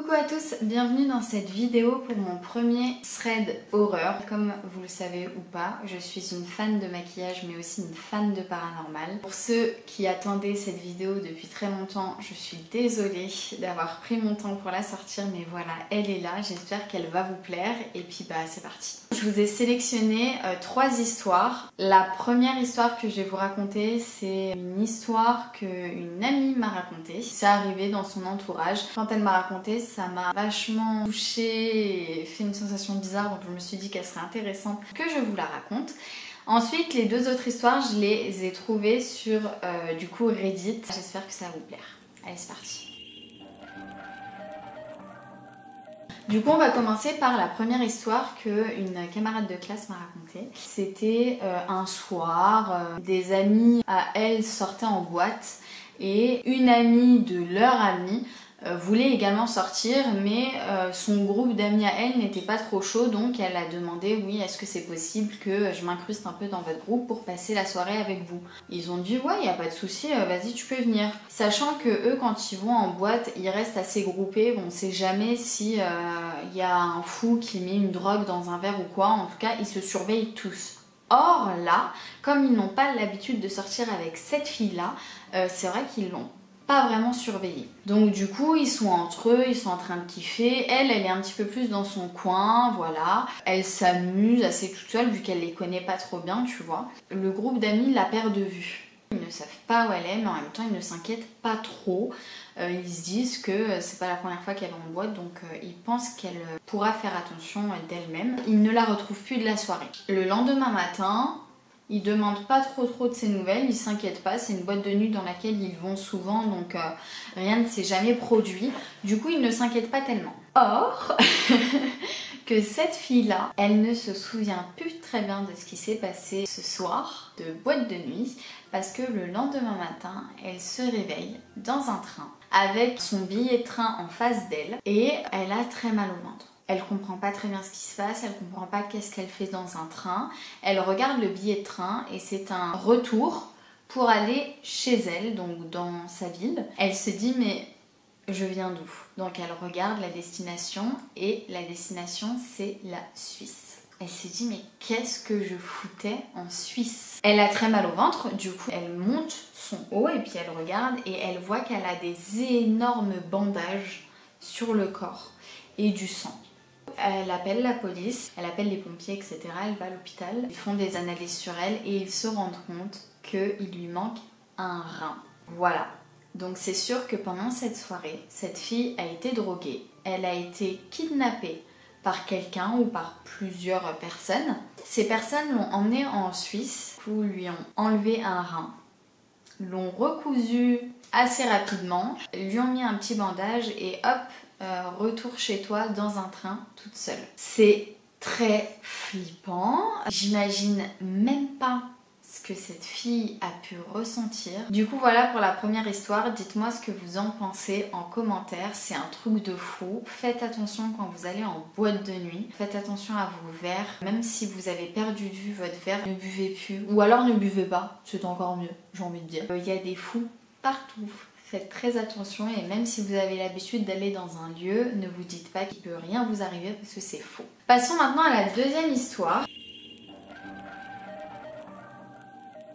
Coucou à tous, bienvenue dans cette vidéo pour mon premier thread horreur. Comme vous le savez ou pas, je suis une fan de maquillage mais aussi une fan de paranormal. Pour ceux qui attendaient cette vidéo depuis très longtemps, je suis désolée d'avoir pris mon temps pour la sortir, mais voilà, elle est là, j'espère qu'elle va vous plaire et puis bah c'est parti. Je vous ai sélectionné 3 histoires. La première histoire que je vais vous raconter, c'est une histoire qu'une amie m'a racontée. C'est arrivé dans son entourage. Quand elle m'a raconté, ça m'a vachement touchée et fait une sensation bizarre, donc je me suis dit qu'elle serait intéressante que je vous la raconte. Ensuite, les 2 autres histoires, je les ai trouvées sur du coup Reddit. J'espère que ça va vous plaire. Allez, c'est parti. Du coup, on va commencer par la première histoire qu'une camarade de classe m'a racontée. C'était un soir, des amis à elle sortaient en boîte et une amie de leur amie voulait également sortir, mais son groupe d'amis à elle n'était pas trop chaud, donc elle a demandé oui, est-ce que c'est possible que je m'incruste un peu dans votre groupe pour passer la soirée avec vous. Ils ont dit ouais, y a pas de souci, vas-y, tu peux venir. Sachant que eux, quand ils vont en boîte, ils restent assez groupés, on sait jamais si y a un fou qui met une drogue dans un verre ou quoi, en tout cas ils se surveillent tous. Or là, comme ils n'ont pas l'habitude de sortir avec cette fille-là, c'est vrai qu'ils l'ont pas vraiment surveillée. Donc du coup, ils sont entre eux, ils sont en train de kiffer. Elle est un petit peu plus dans son coin, voilà. Elle s'amuse assez toute seule vu qu'elle les connaît pas trop bien, tu vois. Le groupe d'amis la perd de vue. Ils ne savent pas où elle est, mais en même temps, ils ne s'inquiètent pas trop. Ils se disent que c'est pas la première fois qu'elle va en boîte, donc ils pensent qu'elle pourra faire attention d'elle-même. Ils ne la retrouvent plus de la soirée. Le lendemain matin, ils demandent pas trop de ses nouvelles, ils s'inquiètent pas, c'est une boîte de nuit dans laquelle ils vont souvent, donc rien ne s'est jamais produit. Du coup, ils ne s'inquiètent pas tellement. Or, que cette fille-là, elle ne se souvient plus très bien de ce qui s'est passé ce soir de boîte de nuit, parce que le lendemain matin, elle se réveille dans un train avec son billet de train en face d'elle et elle a très mal au ventre. Elle comprend pas très bien ce qui se passe, elle comprend pas qu'est-ce qu'elle fait dans un train. Elle regarde le billet de train et c'est un retour pour aller chez elle, donc dans sa ville. Elle se dit mais je viens d'où? Donc elle regarde la destination et la destination c'est la Suisse. Elle se dit mais qu'est-ce que je foutais en Suisse? Elle a très mal au ventre, du coup elle monte son haut et puis elle regarde et elle voit qu'elle a des énormes bandages sur le corps et du sang. Elle appelle la police, elle appelle les pompiers, etc. Elle va à l'hôpital, ils font des analyses sur elle et ils se rendent compte qu'il lui manque un rein. Voilà. Donc c'est sûr que pendant cette soirée, cette fille a été droguée, elle a été kidnappée par quelqu'un ou par plusieurs personnes. Ces personnes l'ont emmenée en Suisse, où lui ont enlevé un rein, l'ont recousu assez rapidement, lui ont mis un petit bandage et hop, retour chez toi dans un train toute seule. C'est très flippant. J'imagine même pas ce que cette fille a pu ressentir. Du coup voilà pour la première histoire. Dites-moi ce que vous en pensez en commentaire. C'est un truc de fou. Faites attention quand vous allez en boîte de nuit. Faites attention à vos verres. Même si vous avez perdu de vue votre verre, ne buvez plus. Ou alors ne buvez pas. C'est encore mieux, j'ai envie de dire. Il y a des fous partout. Faites très attention et même si vous avez l'habitude d'aller dans un lieu, ne vous dites pas qu'il peut rien vous arriver parce que c'est faux. Passons maintenant à la deuxième histoire.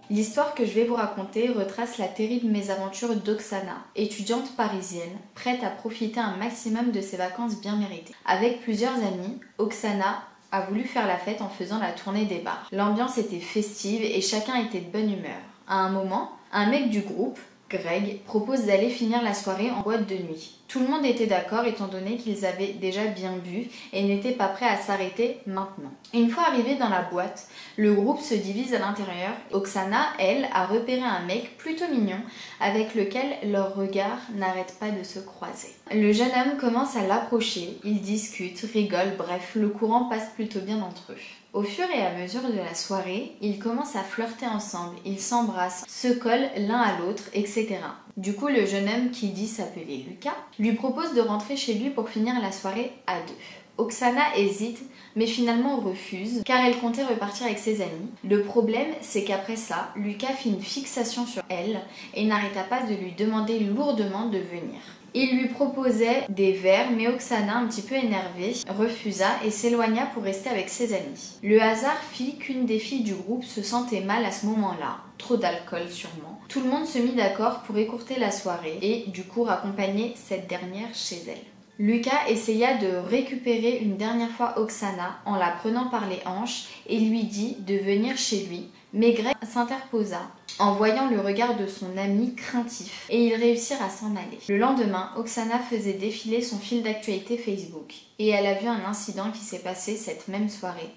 L'histoire que je vais vous raconter retrace la terrible mésaventure d'Oksana, étudiante parisienne, prête à profiter un maximum de ses vacances bien méritées. Avec plusieurs amis, Oksana a voulu faire la fête en faisant la tournée des bars. L'ambiance était festive et chacun était de bonne humeur. À un moment, un mec du groupe, Greg, propose d'aller finir la soirée en boîte de nuit. Tout le monde était d'accord étant donné qu'ils avaient déjà bien bu et n'étaient pas prêts à s'arrêter maintenant. Une fois arrivés dans la boîte, le groupe se divise à l'intérieur. Oksana, elle, a repéré un mec plutôt mignon avec lequel leurs regards n'arrêtent pas de se croiser. Le jeune homme commence à l'approcher, ils discutent, rigolent, bref, le courant passe plutôt bien entre eux. Au fur et à mesure de la soirée, ils commencent à flirter ensemble, ils s'embrassent, se collent l'un à l'autre, etc. Du coup, le jeune homme qui dit s'appeler Lucas lui propose de rentrer chez lui pour finir la soirée à 2. Oksana hésite, mais finalement refuse, car elle comptait repartir avec ses amis. Le problème, c'est qu'après ça, Lucas fit une fixation sur elle et n'arrêta pas de lui demander lourdement de venir. Il lui proposait des verres, mais Oksana, un petit peu énervée, refusa et s'éloigna pour rester avec ses amis. Le hasard fit qu'une des filles du groupe se sentait mal à ce moment-là, trop d'alcool sûrement. Tout le monde se mit d'accord pour écourter la soirée et du coup raccompagner cette dernière chez elle. Lucas essaya de récupérer une dernière fois Oksana en la prenant par les hanches et lui dit de venir chez lui, mais Greg s'interposa en voyant le regard de son ami craintif et ils réussirent à s'en aller. Le lendemain, Oksana faisait défiler son fil d'actualité Facebook et elle a vu un incident qui s'est passé cette même soirée.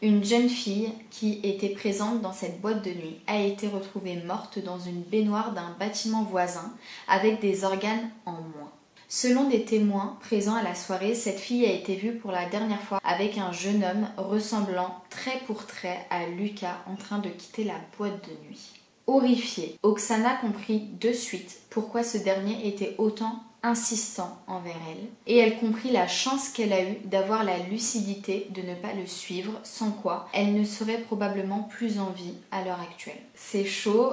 Une jeune fille qui était présente dans cette boîte de nuit a été retrouvée morte dans une baignoire d'un bâtiment voisin avec des organes en moins. Selon des témoins présents à la soirée, cette fille a été vue pour la dernière fois avec un jeune homme ressemblant trait pour trait à Lucas en train de quitter la boîte de nuit. Horrifiée, Oksana comprit de suite pourquoi ce dernier était autant insistant envers elle et elle comprit la chance qu'elle a eue d'avoir la lucidité de ne pas le suivre, sans quoi elle ne serait probablement plus en vie à l'heure actuelle. C'est chaud,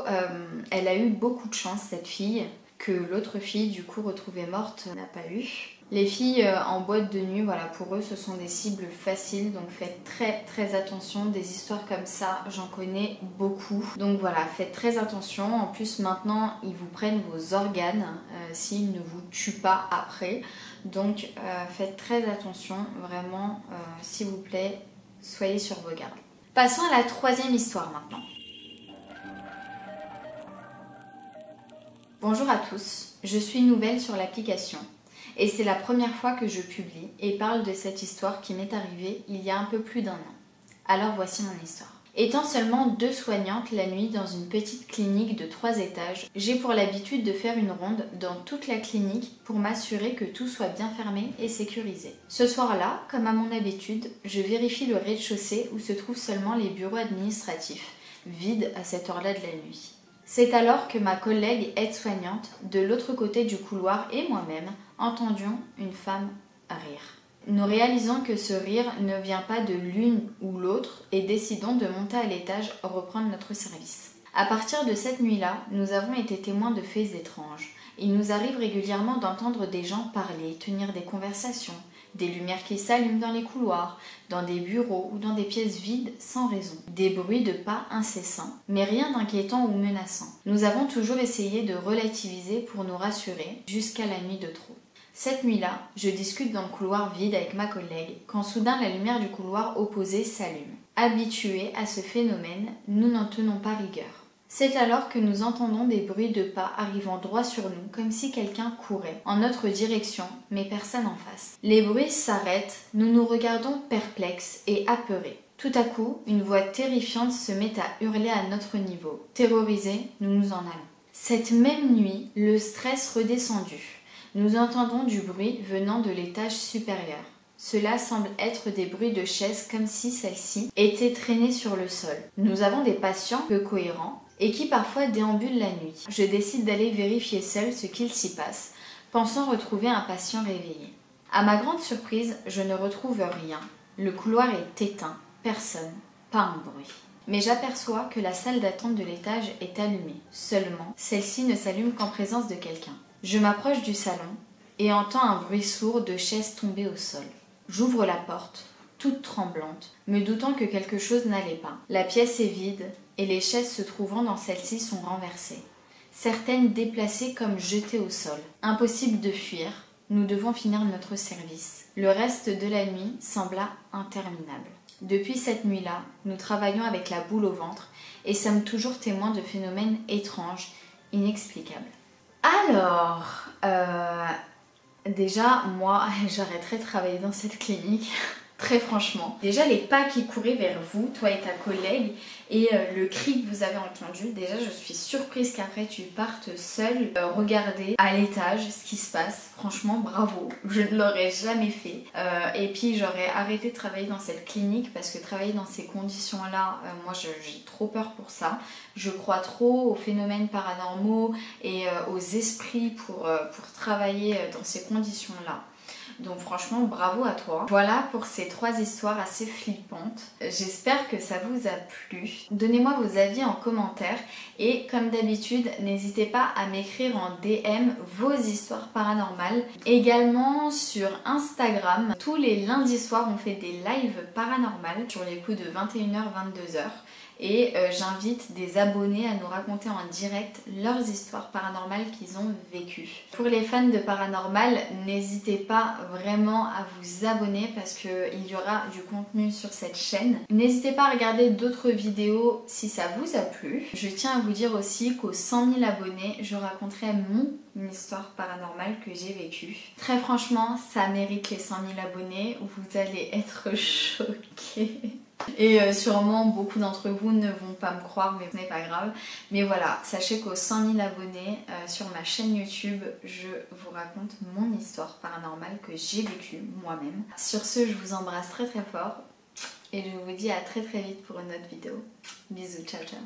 elle a eu beaucoup de chance cette fille, que l'autre fille du coup retrouvée morte n'a pas eu. Les filles en boîte de nuit, voilà, pour eux ce sont des cibles faciles, donc faites très attention. Des histoires comme ça, j'en connais beaucoup, donc voilà, faites très attention. En plus maintenant ils vous prennent vos organes s'ils ne vous tuent pas après, donc faites très attention, vraiment, s'il vous plaît, soyez sur vos gardes. Passons à la troisième histoire maintenant. Bonjour à tous, je suis nouvelle sur l'application et c'est la première fois que je publie et parle de cette histoire qui m'est arrivée il y a un peu plus d'1 an. Alors voici mon histoire. Étant seulement 2 soignantes la nuit dans une petite clinique de 3 étages, j'ai pour l'habitude de faire une ronde dans toute la clinique pour m'assurer que tout soit bien fermé et sécurisé. Ce soir-là, comme à mon habitude, je vérifie le rez-de-chaussée où se trouvent seulement les bureaux administratifs, vides à cette heure-là de la nuit. C'est alors que ma collègue aide-soignante, de l'autre côté du couloir et moi-même, entendions une femme rire. Nous réalisons que ce rire ne vient pas de l'une ou l'autre et décidons de monter à l'étage reprendre notre service. À partir de cette nuit-là, nous avons été témoins de faits étranges. Il nous arrive régulièrement d'entendre des gens parler, tenir des conversations, des lumières qui s'allument dans les couloirs, dans des bureaux ou dans des pièces vides sans raison. Des bruits de pas incessants, mais rien d'inquiétant ou menaçant. Nous avons toujours essayé de relativiser pour nous rassurer, jusqu'à la nuit de trop. Cette nuit-là, je discute dans le couloir vide avec ma collègue, quand soudain la lumière du couloir opposé s'allume. Habitués à ce phénomène, nous n'en tenons pas rigueur. C'est alors que nous entendons des bruits de pas arrivant droit sur nous, comme si quelqu'un courait en notre direction, mais personne en face. Les bruits s'arrêtent, nous nous regardons perplexes et apeurés. Tout à coup, une voix terrifiante se met à hurler à notre niveau. Terrorisés, nous nous en allons. Cette même nuit, le stress redescendu. Nous entendons du bruit venant de l'étage supérieur. Cela semble être des bruits de chaises comme si celles-ci étaient traînées sur le sol. Nous avons des patients peu cohérents et qui parfois déambulent la nuit. Je décide d'aller vérifier seule ce qu'il s'y passe, pensant retrouver un patient réveillé. À ma grande surprise, je ne retrouve rien. Le couloir est éteint, personne, pas un bruit. Mais j'aperçois que la salle d'attente de l'étage est allumée. Seulement, celle-ci ne s'allume qu'en présence de quelqu'un. Je m'approche du salon et entends un bruit sourd de chaises tombées au sol. J'ouvre la porte, toute tremblante, me doutant que quelque chose n'allait pas. La pièce est vide et les chaises se trouvant dans celle-ci sont renversées. Certaines déplacées comme jetées au sol. Impossible de fuir, nous devons finir notre service. Le reste de la nuit sembla interminable. Depuis cette nuit-là, nous travaillons avec la boule au ventre et sommes toujours témoins de phénomènes étranges, inexplicables. Alors, déjà, moi, j'arrêterai de travailler dans cette clinique, très franchement. Déjà, les pas qui couraient vers vous, toi et ta collègue, et le cri que vous avez entendu, déjà, je suis surprise qu'après tu partes seule regarder à l'étage ce qui se passe. Franchement, bravo, je ne l'aurais jamais fait. Et puis, j'aurais arrêté de travailler dans cette clinique parce que travailler dans ces conditions-là, moi, j'ai trop peur pour ça. Je crois trop aux phénomènes paranormaux et aux esprits pour travailler dans ces conditions-là. Donc franchement, bravo à toi. Voilà pour ces 3 histoires assez flippantes. J'espère que ça vous a plu. Donnez-moi vos avis en commentaire et comme d'habitude, n'hésitez pas à m'écrire en DM vos histoires paranormales. Également sur Instagram, tous les lundis soirs, on fait des lives paranormales sur les coups de 21h-22h. Et j'invite des abonnés à nous raconter en direct leurs histoires paranormales qu'ils ont vécues. Pour les fans de paranormal, n'hésitez pas vraiment à vous abonner parce qu'il y aura du contenu sur cette chaîne. N'hésitez pas à regarder d'autres vidéos si ça vous a plu. Je tiens à vous dire aussi qu'aux 100 000 abonnés, je raconterai mon histoire paranormale que j'ai vécue. Très franchement, ça mérite les 100 000 abonnés. Vous allez être choqués. Et sûrement beaucoup d'entre vous ne vont pas me croire, mais ce n'est pas grave. Mais voilà, sachez qu'aux 100 000 abonnés sur ma chaîne YouTube, je vous raconte mon histoire paranormale que j'ai vécue moi-même. Sur ce, je vous embrasse très très fort et je vous dis à très très vite pour une autre vidéo. Bisous, ciao ciao.